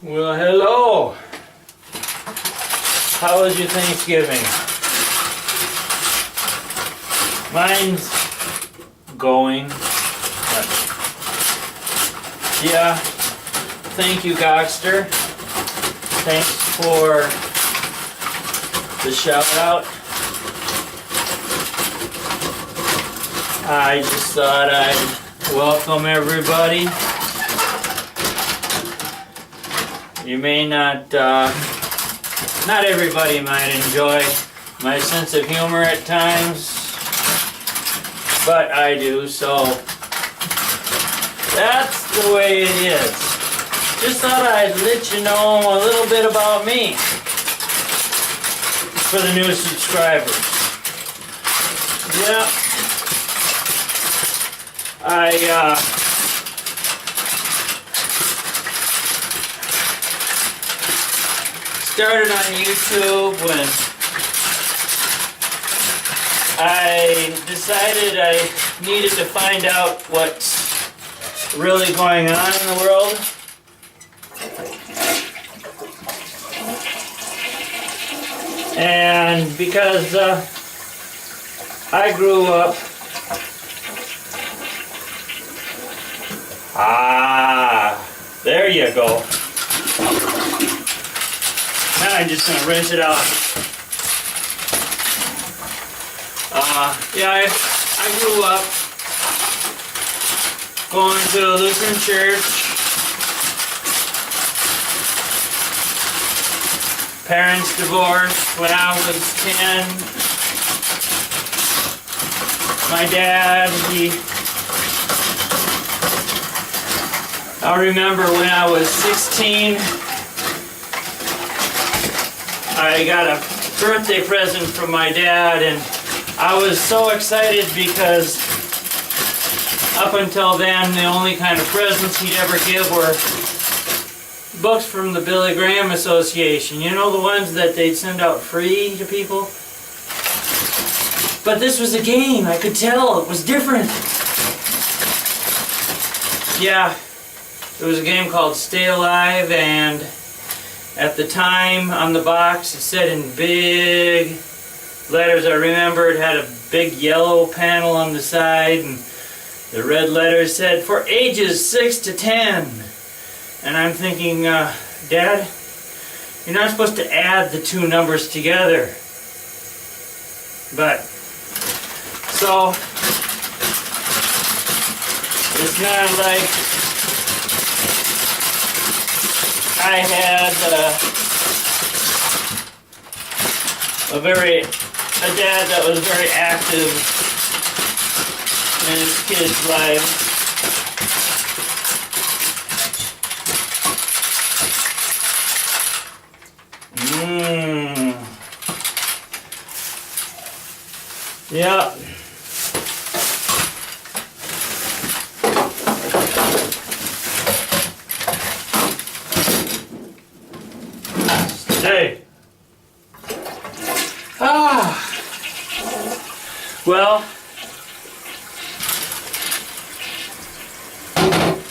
Well, hello. How was your Thanksgiving? Mine's going. But yeah, thank you, Gokster. Thanks for the shout out. I just thought I'd welcome everybody. You may not everybody might enjoy my sense of humor at times, but I do, so that's the way it is. Just thought I'd let you know a little bit about me for the new subscribers. Yeah, I started on YouTube when I decided I needed to find out what's really going on in the world. And because I grew up there you go. Now I'm just gonna rinse it out. Yeah, I grew up going to a Lutheran church. Parents divorced when I was 10. My dad, I remember when I was 16, I got a birthday present from my dad, and I was so excited because up until then the only kind of presents he'd ever give were books from the Billy Graham Association. You know, the ones that they'd send out free to people? But this was a game. I could tell it was different. Yeah, it was a game called Stay Alive, and at the time on the box it said in big letters, I remember it had a big yellow panel on the side, and the red letters said for ages 6 to 10. And I'm thinking, Dad, you're not supposed to add the two numbers together. But, so, it's not like I had a dad that was very active in his kids' lives. Yeah. Stay. Well,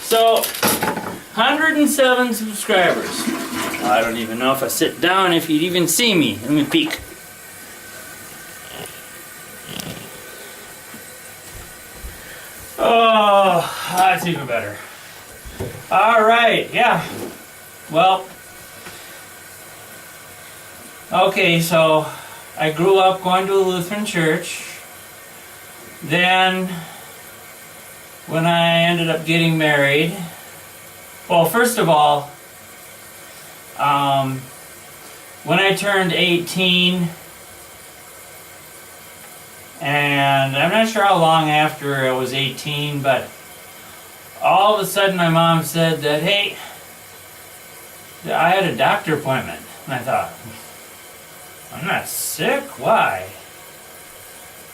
so 107 subscribers. I don't even know if I sit down if you'd even see me. Let me peek. Oh, that's even better. All right, yeah. Well, okay, so I grew up going to a Lutheran church. Then, when I ended up getting married, well, first of all, when I turned 18, and I'm not sure how long after I was 18, but all of a sudden my mom said that, hey, I had a doctor appointment. And I thought, I'm not sick? Why?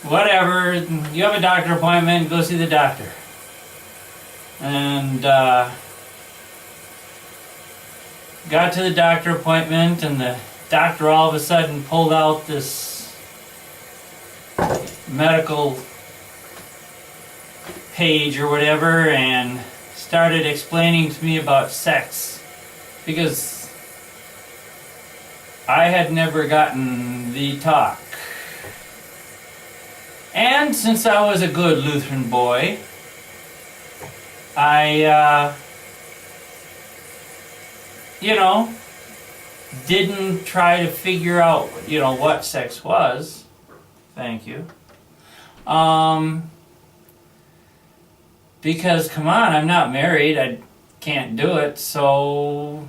Whatever, you have a doctor appointment, go see the doctor. And got to the doctor appointment, and the doctor all of a sudden pulled out this medical page or whatever and started explaining to me about sex. because I had never gotten the talk. And since I was a good Lutheran boy, I, didn't try to figure out, what sex was. Thank you. Because, come on, I'm not married. I can't do it, so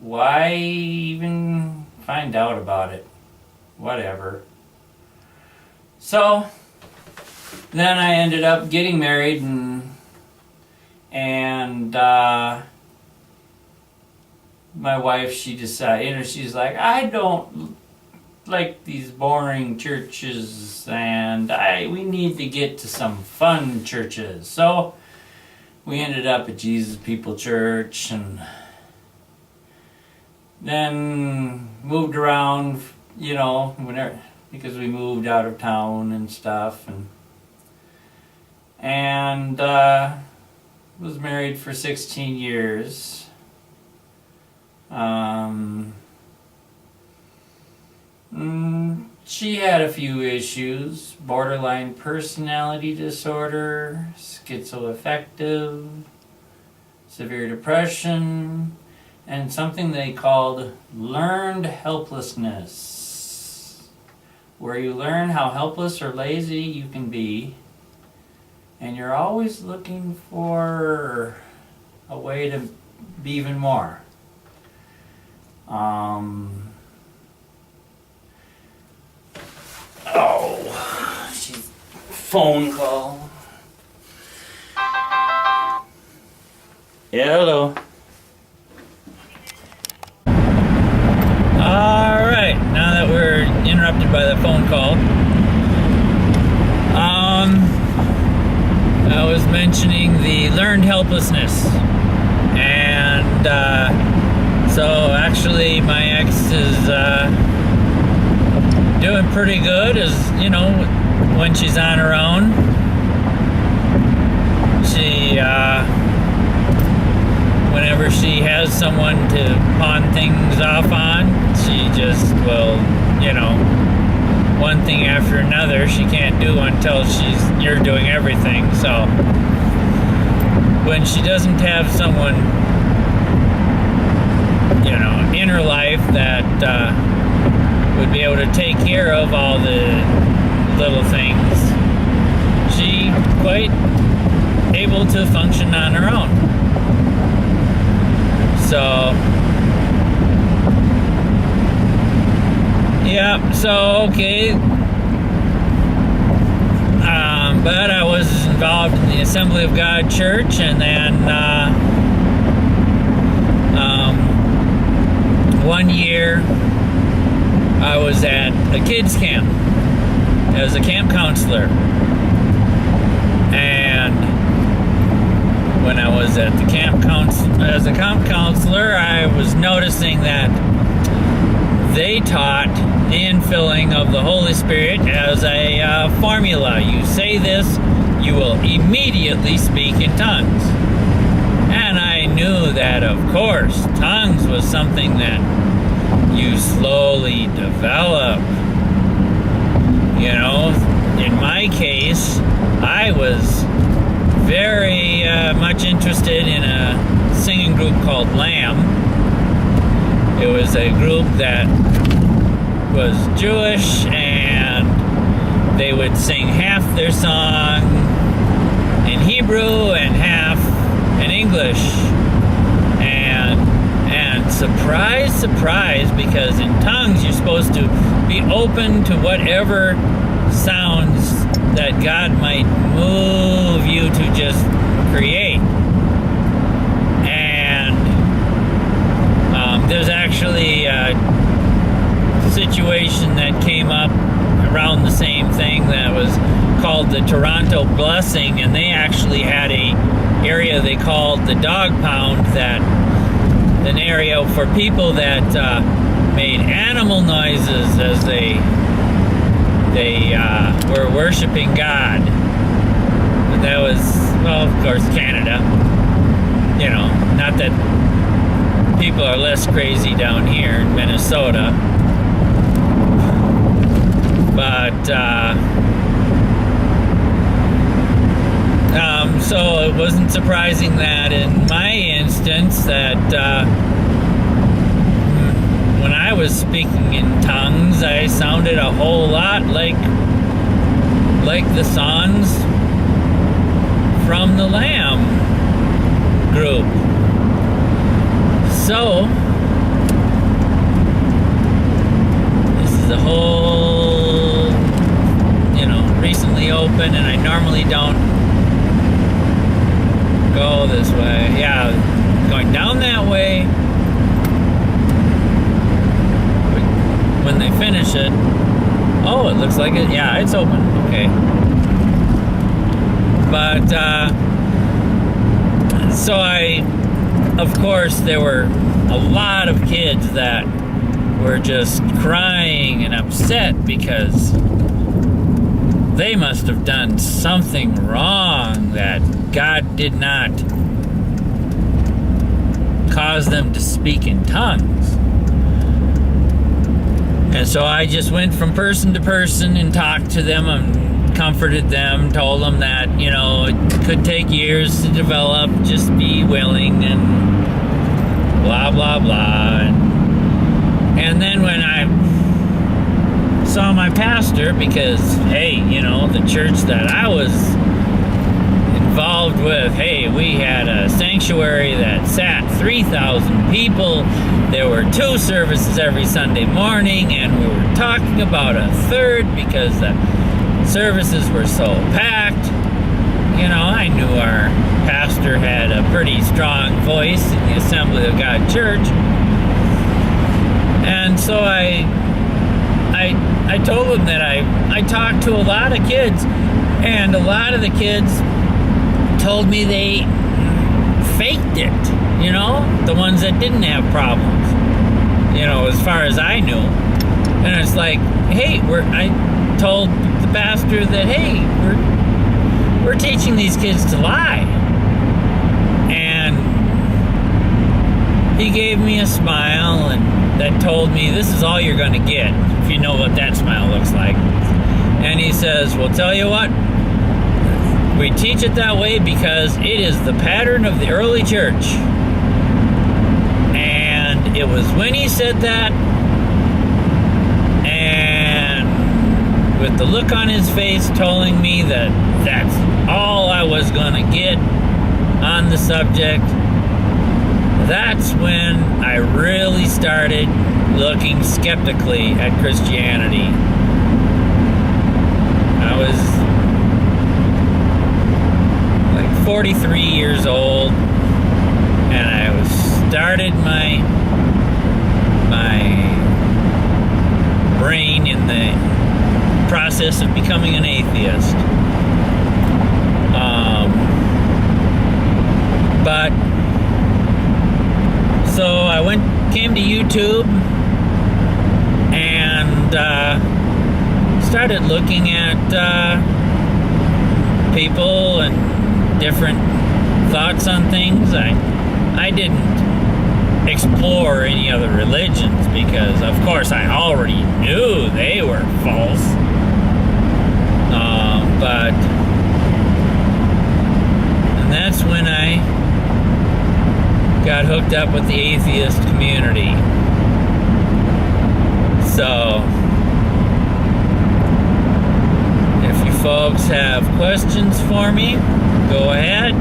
why even find out about it? Whatever. So then I ended up getting married, and my wife, she decided, she's like, I don't like these boring churches, and we need to get to some fun churches. So we ended up at Jesus People Church, and then moved around, whenever, because we moved out of town and stuff, and was married for 16 years. She had a few issues: borderline personality disorder, schizoaffective, severe depression, and something they called learned helplessness, where you learn how helpless or lazy you can be, and you're always looking for a way to be even more. She's phone call. Yeah, hello. Alright, now that we're interrupted by the phone call, I was mentioning the learned helplessness, and so actually my ex is doing pretty good, when she's on her own. She whenever she has someone to pawn things off on, she just will, one thing after another she can't do until you're doing everything. So when she doesn't have someone, in her life that would be able to take care of all the little things, she quite able to function on her own. So yeah, so okay. But I was involved in the Assembly of God Church, and then one year I was at a kids camp as a camp counselor, and when I was at the as a camp counselor, I was noticing that they taught the infilling of the Holy Spirit as a formula. You say this, you will immediately speak in tongues. And I knew that, of course, tongues was something that you slowly develop. In my case, I was very much interested in a singing group called Lamb. It was a group that was Jewish, and they would sing half their song in Hebrew and half in English. And surprise, surprise, because in tongues you're supposed to be open to whatever sounds that God might move you to just create. And there's actually a situation that came up around the same thing that was called the Toronto Blessing, and they actually had a area they called the Dog Pound, that an area for people that made animal noises as they were worshiping God. But that was, well, of course, Canada, that people are less crazy down here in Minnesota. But, so it wasn't surprising that in my instance that, when I was speaking in tongues, I sounded a whole lot like the songs from the Lamb group. So, this is a whole, recently open, and I normally don't go this way. Yeah, going down that way. When they finish it, oh, it looks like it. Yeah, it's open. Okay. But, so of course, there were a lot of kids that were just crying and upset because they must have done something wrong, that God did not cause them to speak in tongues. And so I just went from person to person and talked to them and comforted them, told them that, it could take years to develop, just be willing, and blah, blah, blah. And then when I saw my pastor, because, hey, the church that I was involved with, hey, we had a sanctuary that sat 3,000 people. There were 2 services every Sunday morning, and we were talking about a third because the services were so packed. I knew our pastor had a pretty strong voice in the Assembly of God Church. And so I told him that I talked to a lot of kids, and a lot of the kids told me they faked it, the ones that didn't have problems, as far as I knew. And it's like, hey, I told the pastor that, hey, we're teaching these kids to lie. And he gave me a smile and that told me, this is all you're going to get, if you know what that smile looks like. And he says, well, tell you what, we teach it that way because it is the pattern of the early church. And it was when he said that, and with the look on his face telling me that that's all I was going to get on the subject, that's when I really started looking skeptically at Christianity. I was 43 years old, and I started my brain in the process of becoming an atheist. But so I came to YouTube and started looking at people and different thoughts on things. I didn't explore any other religions because, of course, I already knew they were false. And that's when I got hooked up with the atheist community. So, if you folks have questions for me, go ahead.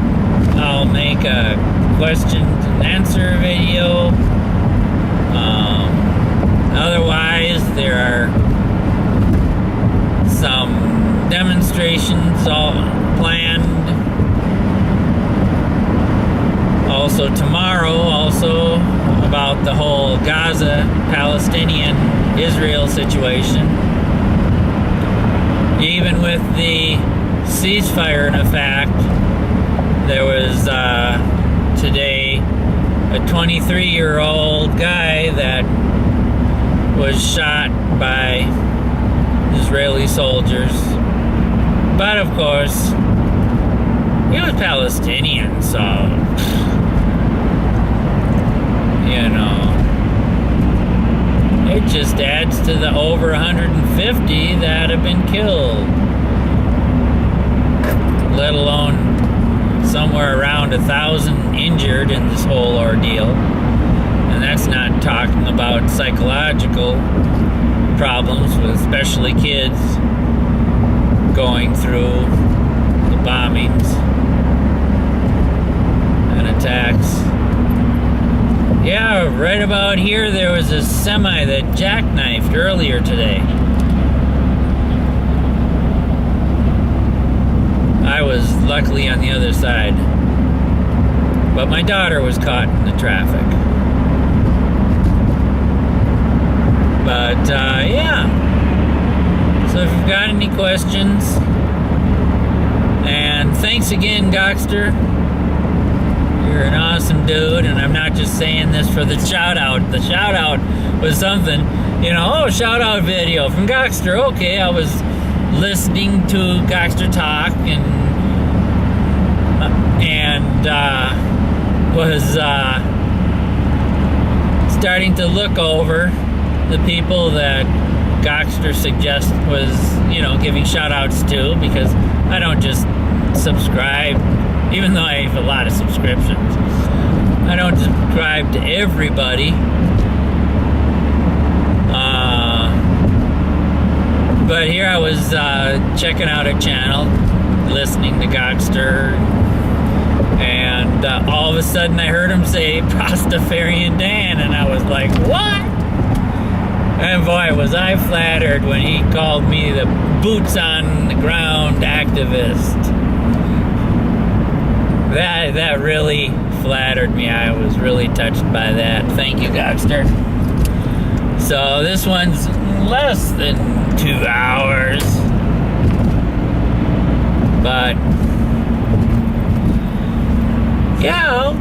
I'll make a question and answer video. Otherwise, there are some demonstrations all planned. Also tomorrow, about the whole Gaza, Palestinian, Israel situation. Even with the ceasefire in effect, there was today a 23-year-old guy that was shot by Israeli soldiers. But of course, he was Palestinian, so just adds to the over 150 that have been killed, let alone somewhere around 1,000 injured in this whole ordeal. And that's not talking about psychological problems, with especially kids going through the bombings and attacks. Yeah, right about here there was a semi that jackknifed earlier today. I was luckily on the other side, but my daughter was caught in the traffic. But yeah, so if you've got any questions, and thanks again, Gokster. You're an awesome dude, and I'm not just saying this for the shout out. The shout out was something, you know, oh, shout out video from Gokster. Okay, I was listening to Gokster talk and was starting to look over the people that Gokster suggests was, you know, giving shout outs to, because I don't just subscribe, even though I have a lot of subscriptions. I don't subscribe to everybody. But here I was checking out a channel, listening to Gokster, and all of a sudden I heard him say Rastafarian Dan, and I was like, what? And boy, was I flattered when he called me the boots on the ground activist. That really flattered me. I was really touched by that. Thank you, Gokster. So this one's less than 2 hours, but yeah,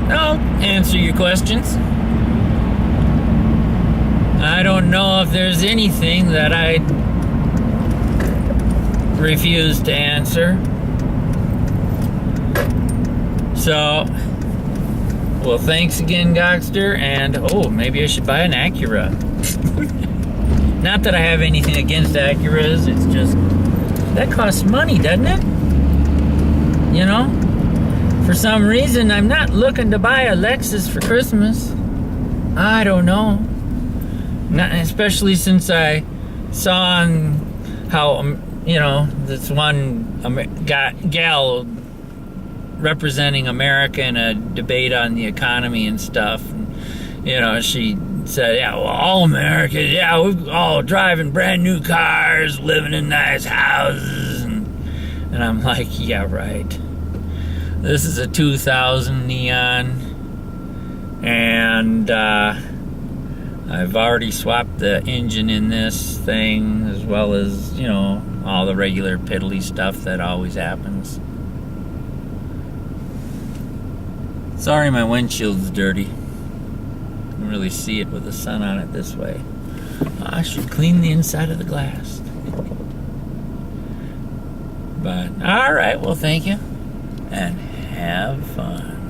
I'll answer your questions. I don't know if there's anything that I refuse to answer. So, well, thanks again, Gokster, and oh, maybe I should buy an Acura. Not that I have anything against Acuras, it's just that costs money, doesn't it? You know? For some reason, I'm not looking to buy a Lexus for Christmas. I don't know. Not, especially since I saw on how, you know, this one gal representing America in a debate on the economy and stuff. You know, she said, yeah, well, all Americans, yeah, we're all driving brand new cars, living in nice houses. And I'm like, yeah, right. This is a 2000 Neon. And I've already swapped the engine in this thing, as well as, you know, all the regular piddly stuff that always happens. Sorry, my windshield's dirty. You can really see it with the sun on it this way. I should clean the inside of the glass. But, alright, well, thank you. And have fun.